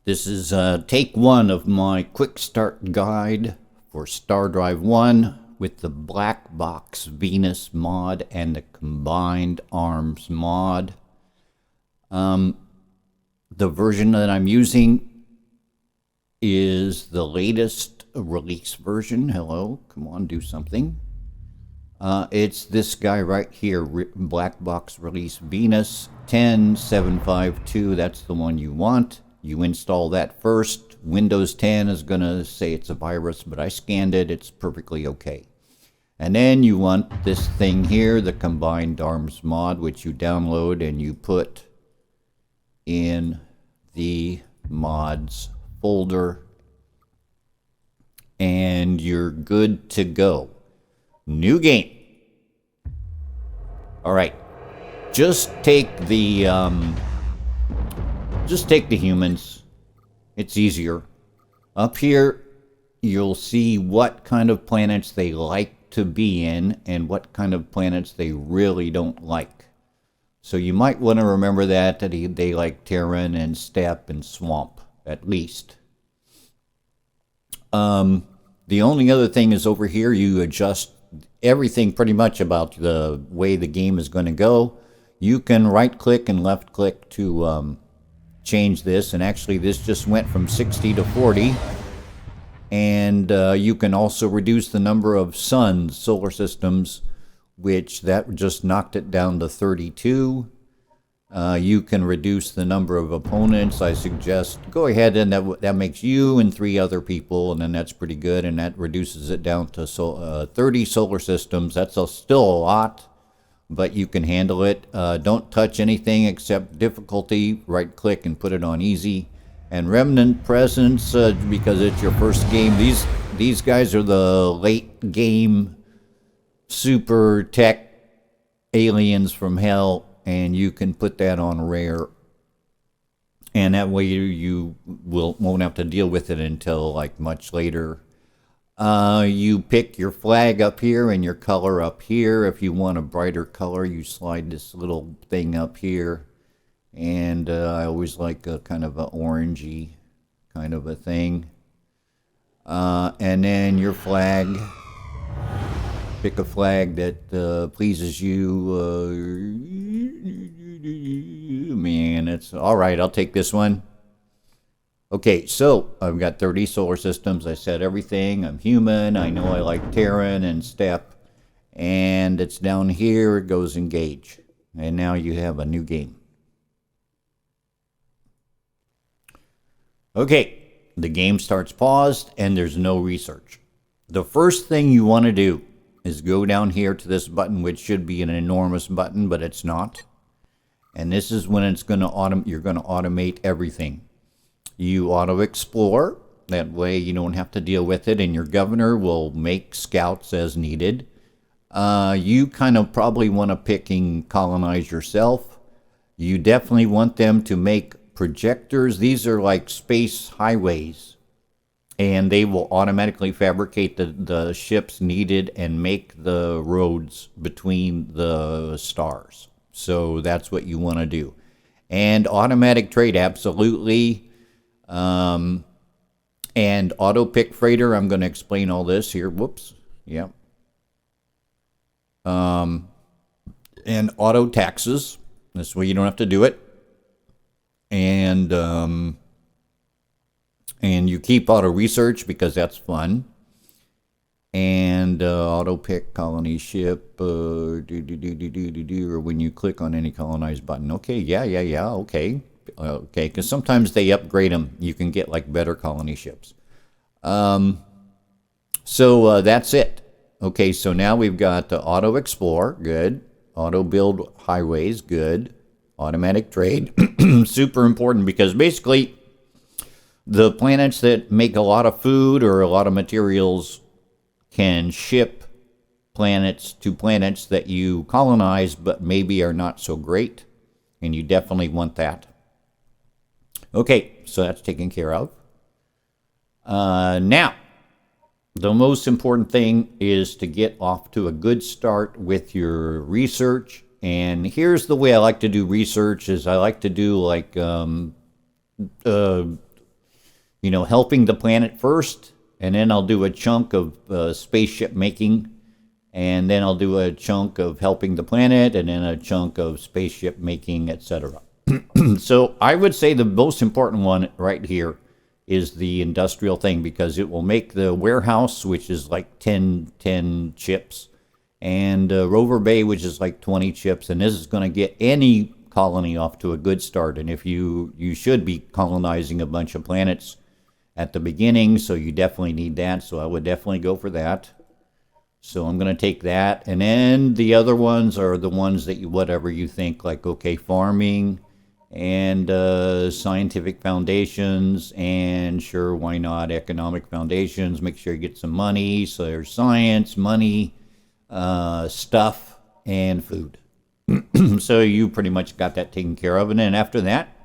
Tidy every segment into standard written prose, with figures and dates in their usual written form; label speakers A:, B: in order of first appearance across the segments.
A: This is take one of my QuickStart guide for StarDrive 1 with the Blackbox Venus mod and the Combined Arms mod. The version that I'm using is the latest release version. Hello, come on, do something. It's this guy right here, Blackbox Release Venus 10752. That's the one you want. You install that first. Windows 10 is going to say it's a virus, but I scanned it. It's perfectly okay. And then you want this thing here, the Combined Arms mod, which you download and you put in the mods folder. And you're good to go. New game. All right. Just take the humans. It's easier. Up here, you'll see what kind of planets they like to be in and what kind of planets they really don't like. So you might want to remember that they like Terran and steppe and swamp, at least. The only other thing is over here, you adjust everything pretty much about the way the game is going to go. You can right click and left click to change this, and actually this just went from 60 to 40. And you can also reduce the number of suns, solar systems, which that just knocked it down to 32. You can reduce the number of opponents. I suggest go ahead, and that makes you and 3 other people, and then that's pretty good, and that reduces it down to 30 solar systems. That's still a lot, but you can handle it. Don't touch anything except difficulty. Right click and put it on easy. And remnant presence, because it's your first game. These guys are the late game super tech aliens from hell, and you can put that on rare, and that way you won't have to deal with it until like much later. You pick your flag up here and your color up here. If you want a brighter color, you slide this little thing up here, and I always like a kind of an orangey kind of a thing. And then your flag. Pick a flag that pleases you. Man, it's all right. I'll take this one. Okay, so I've got 30 solar systems. I said everything. I'm human. I know I like Terran and steppe. And it's down here. It goes engage. And now you have a new game. Okay, the game starts paused and there's no research. The first thing you want to do is go down here to this button, which should be an enormous button, but it's not. And this is when it's going to you're going to automate everything. You auto explore. That way you don't have to deal with it, and your governor will make scouts as needed. You kind of probably want to pick and colonize yourself. You definitely want them to make projectors. These are like space highways, and they will automatically fabricate the ships needed and make the roads between the stars. So that's what you want to do. And automatic trade, absolutely. And auto pick freighter, I'm going to explain all this here. Whoops. Yep. And auto taxes. This way you don't have to do it. And you keep auto research because that's fun. And auto pick colony ship, or when you click on any colonized button. Okay, yeah, okay. Okay, because sometimes they upgrade them. You can get like better colony ships. So that's it. Okay, so now we've got auto explore, good. Auto build highways, good. Automatic trade, super important, because basically the planets that make a lot of food or a lot of materials can ship planets to planets that you colonize but maybe are not so great, and you definitely want that. Okay, so that's taken care of. Now, the most important thing is to get off to a good start with your research. And here's the way I like to do research: is I like to do like helping the planet first, and then I'll do a chunk of spaceship making, and then I'll do a chunk of helping the planet, and then a chunk of spaceship making, etc. So I would say the most important one right here is the industrial thing, because it will make the warehouse, which is like 10 chips, and Rover Bay, which is like 20 chips, and this is going to get any colony off to a good start. And if you should be colonizing a bunch of planets at the beginning, so you definitely need that. So I would definitely go for that. So I'm going to take that, and then the other ones are the ones that whatever you think, like, okay, farming and scientific foundations, and sure, why not economic foundations. Make sure you get some money. So there's science, money, stuff, and food. So you pretty much got that taken care of. And then after that,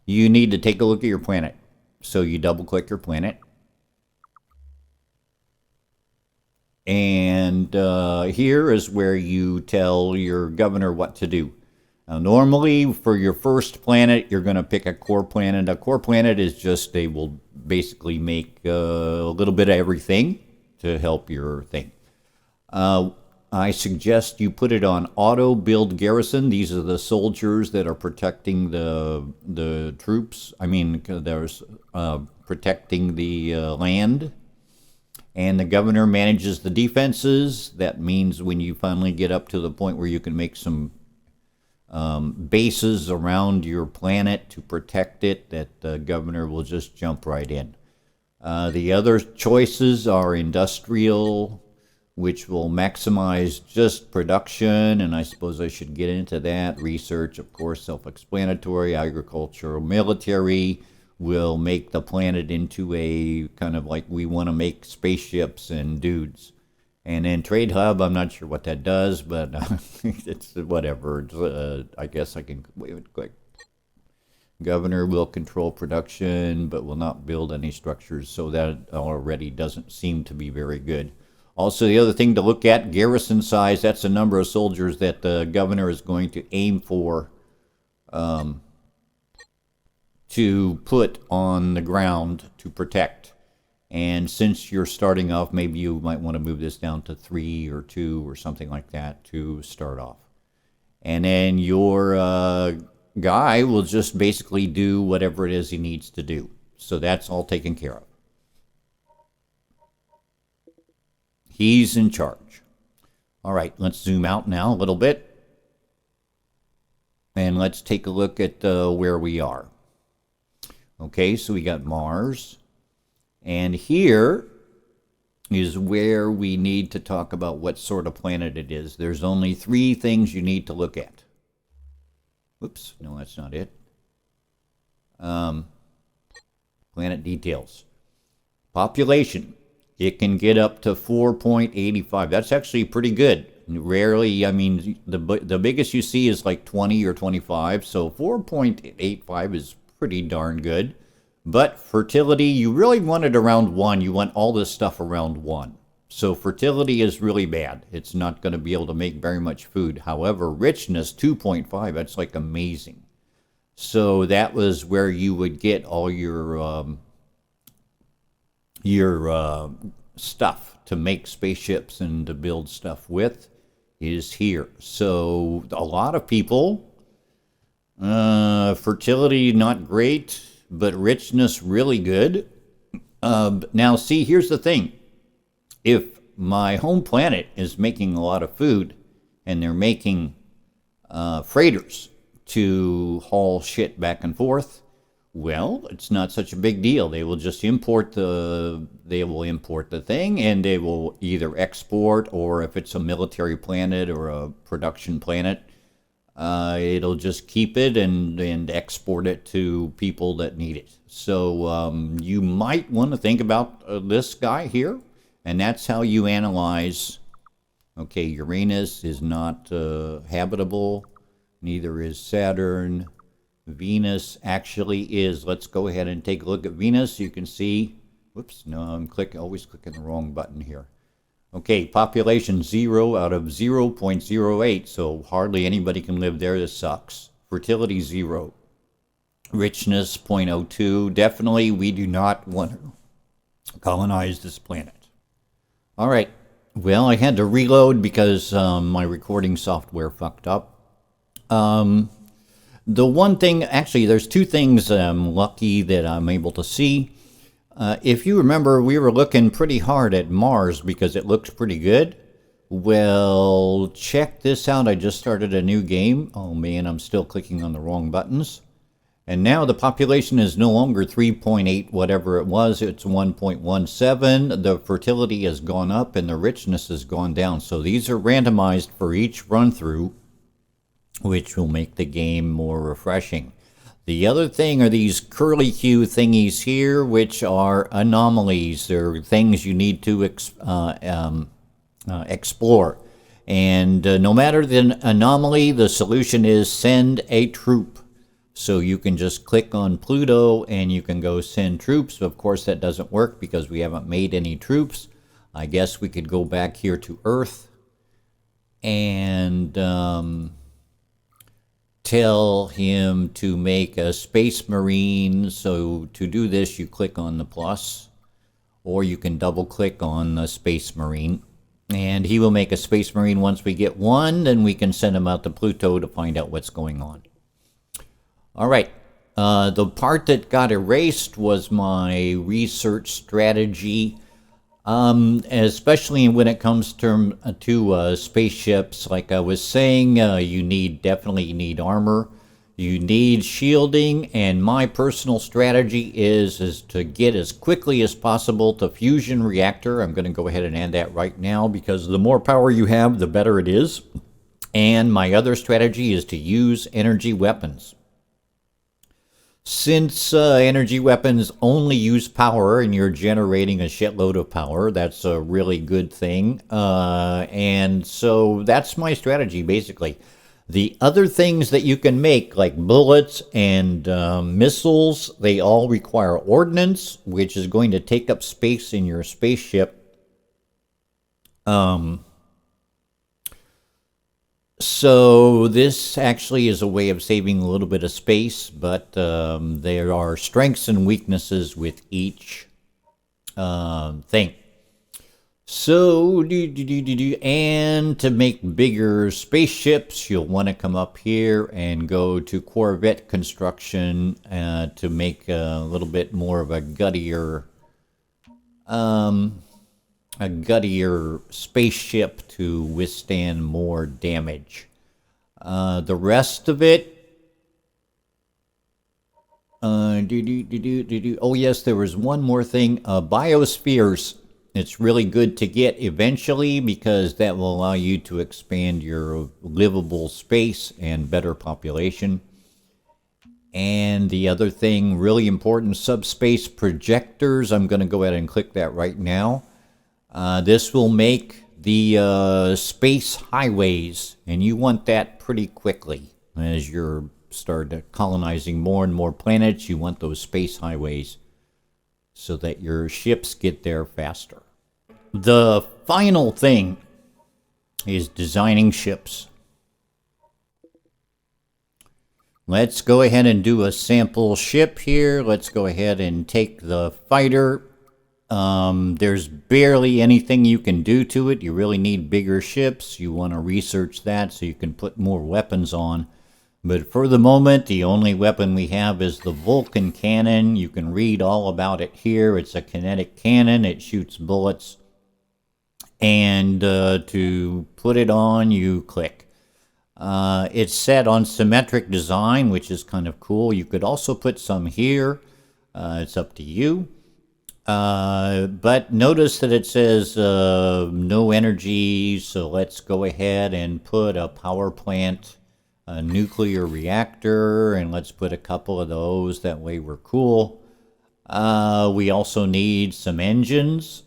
A: you need to take a look at your planet. So you double click your planet, and here is where you tell your governor what to do. Now, normally for your first planet, you're going to pick a core planet. A core planet is just, they will basically make a little bit of everything to help your thing. I suggest you put it on auto build garrison. These are the soldiers that are protecting the troops. I mean, there's protecting the land. And the governor manages the defenses. That means when you finally get up to the point where you can make some bases around your planet to protect it, that the governor will just jump right in. The other choices are industrial, which will maximize just production, and I suppose I should get into that. Research, of course, self-explanatory. Agricultural, military will make the planet into a kind of like, we want to make spaceships and dudes. And then trade hub, I'm not sure what that does, but it's whatever. It's, I guess I can wait quick. Governor will control production, but will not build any structures, so that already doesn't seem to be very good. Also, the other thing to look at, garrison size. That's the number of soldiers that the governor is going to aim for to put on the ground to protect. And since you're starting off, maybe you might want to move this down to 3 or 2 or something like that to start off. And then your guy will just basically do whatever it is he needs to do. So that's all taken care of. He's in charge. All right, let's zoom out now a little bit. And let's take a look at where we are. Okay, so we got Mars. And here is where we need to talk about what sort of planet it is. There's only 3 things you need to look at. Oops, no, that's not it. Planet details. Population. It can get up to 4.85. That's actually pretty good. Rarely, I mean, the biggest you see is like 20 or 25. So 4.85 is pretty darn good. But fertility, you really want it around 1. You want all this stuff around 1. So fertility is really bad. It's not going to be able to make very much food. However, richness, 2.5, that's like amazing. So that was where you would get all your stuff to make spaceships and to build stuff with is here. So a lot of people, fertility not great, but richness really good. Now see, here's the thing. If my home planet is making a lot of food and they're making freighters to haul shit back and forth, well, it's not such a big deal. They will just import the thing, and they will either export, or if it's a military planet or a production planet, it'll just keep it and export it to people that need it. So you might want to think about this guy here, and that's how you analyze. Okay, Uranus is not habitable, neither is Saturn. Venus actually is. Let's go ahead and take a look at Venus. You can see, whoops, no, I'm always clicking the wrong button here. Okay, population 0 out of 0.08, so hardly anybody can live there. This sucks. Fertility 0. Richness 0.02. Definitely, we do not want to colonize this planet. All right. Well, I had to reload because my recording software fucked up. The one thing, actually, there's two things I'm lucky that I'm able to see. If you remember, we were looking pretty hard at Mars because it looked pretty good. Well, check this out. I just started a new game. Oh man, I'm still clicking on the wrong buttons. And now the population is no longer 3.8 whatever it was. It's 1.17. The fertility has gone up and the richness has gone down. So these are randomized for each run through, which will make the game more refreshing. The other thing are these curly Q thingies here, which are anomalies. They're things you need to explore. And no matter the anomaly, the solution is send a troop. So you can just click on Pluto and you can go send troops. Of course, that doesn't work because we haven't made any troops. I guess we could go back here to Earth and tell him to make a Space Marine. So to do this, you click on the plus, or you can double click on the Space Marine. And he will make a Space Marine. Once we get one, then we can send him out to Pluto to find out what's going on. All right, the part that got erased was my research strategy, especially when it comes to spaceships. Like I was saying, you definitely need armor, you need shielding, and my personal strategy is to get as quickly as possible to fusion reactor. I'm going to go ahead and add that right now because the more power you have, the better it is. And my other strategy is to use energy weapons. Since energy weapons only use power and you're generating a shitload of power, that's a really good thing. And so that's my strategy, basically. The other things that you can make, like bullets and missiles, they all require ordnance, which is going to take up space in your spaceship. So this actually is a way of saving a little bit of space, but there are strengths and weaknesses with each thing. So, and to make bigger spaceships, you'll want to come up here and go to Corvette construction to make a little bit more of a guttier spaceship to withstand more damage. The rest of it, oh yes, there was one more thing, Biospheres. It's really good to get eventually because that will allow you to expand your livable space and better population. And the other thing, really important, Subspace Projectors. I'm going to go ahead and click that right now. This will make the space highways, and you want that pretty quickly. As you're starting colonizing more and more planets, you want those space highways so that your ships get there faster. The final thing is designing ships. Let's go ahead and do a sample ship here. Let's go ahead and take the fighter. There's barely anything you can do to it. You really need bigger ships. You want to research that so you can put more weapons on. But for the moment, the only weapon we have is the Vulcan Cannon. You can read all about it here. It's a kinetic cannon. It shoots bullets. And to put it on, you click. It's set on symmetric design, which is kind of cool. You could also put some here. It's up to you. But notice that it says no energy, so let's go ahead and put a power plant, a nuclear reactor, and let's put a couple of those. That way we're cool. We also need some engines.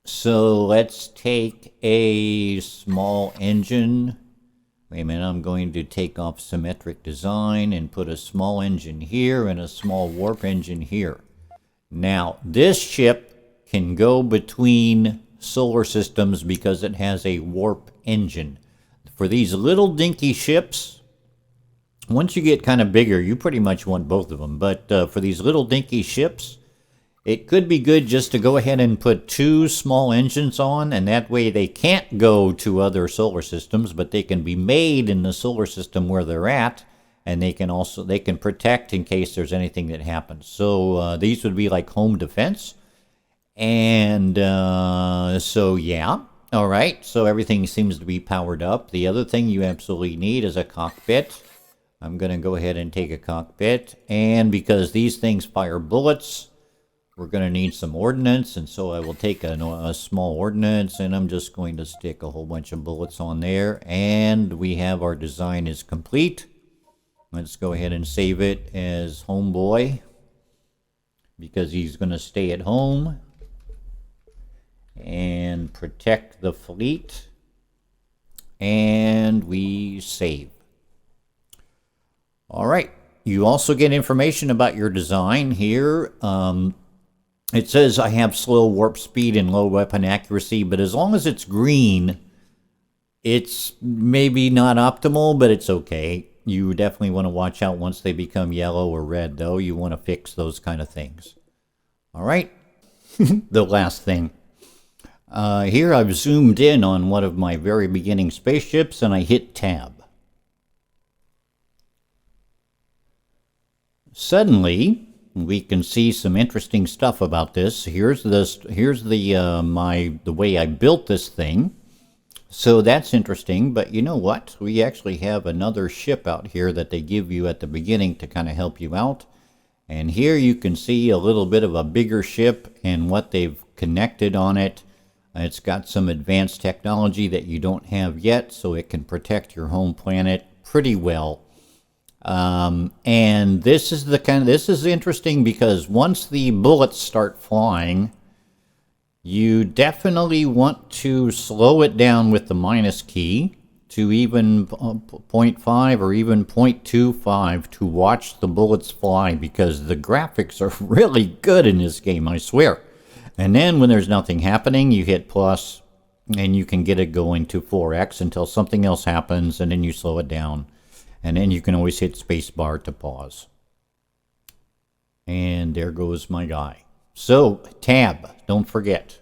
A: So let's take a small engine. Wait a minute, I'm going to take off symmetric design and put a small engine here and a small warp engine here. Now, this ship can go between solar systems because it has a warp engine. For these little dinky ships, once you get kind of bigger, you pretty much want both of them. But for these little dinky ships, it could be good just to go ahead and put 2 small engines on, and that way they can't go to other solar systems, but they can be made in the solar system where they're at, and they can protect in case there's anything that happens. So these would be like home defense. And so yeah, all right, so everything seems to be powered up. The other thing you absolutely need is a cockpit. I'm going to go ahead and take a cockpit, and because these things fire bullets, we're going to need some ordnance, and so I will take a small ordnance, and I'm just going to stick a whole bunch of bullets on there, and we have our design is complete. Let's go ahead and save it as homeboy, because he's going to stay at home and protect the fleet, and we save. All right, you also get information about your design here. It says I have slow warp speed and low weapon accuracy, but as long as it's green, it's maybe not optimal, but it's okay. You definitely want to watch out once they become yellow or red, though. You want to fix those kind of things. All right, the last thing. Here I've zoomed in on one of my very beginning spaceships, and I hit tab. Suddenly, we can see some interesting stuff about this. Here's the way I built this thing. So that's interesting, but you know what? We actually have another ship out here that they give you at the beginning to kind of help you out. And here you can see a little bit of a bigger ship and what they've connected on it. It's got some advanced technology that you don't have yet, so it can protect your home planet pretty well. And this is interesting because once the bullets start flying, you definitely want to slow it down with the minus key to even 0.5 or even 0.25 to watch the bullets fly, because the graphics are really good in this game, I swear. And then when there's nothing happening, you hit plus and you can get it going to 4x until something else happens, and then you slow it down. And then you can always hit spacebar to pause. And there goes my guy. So, tab, don't forget.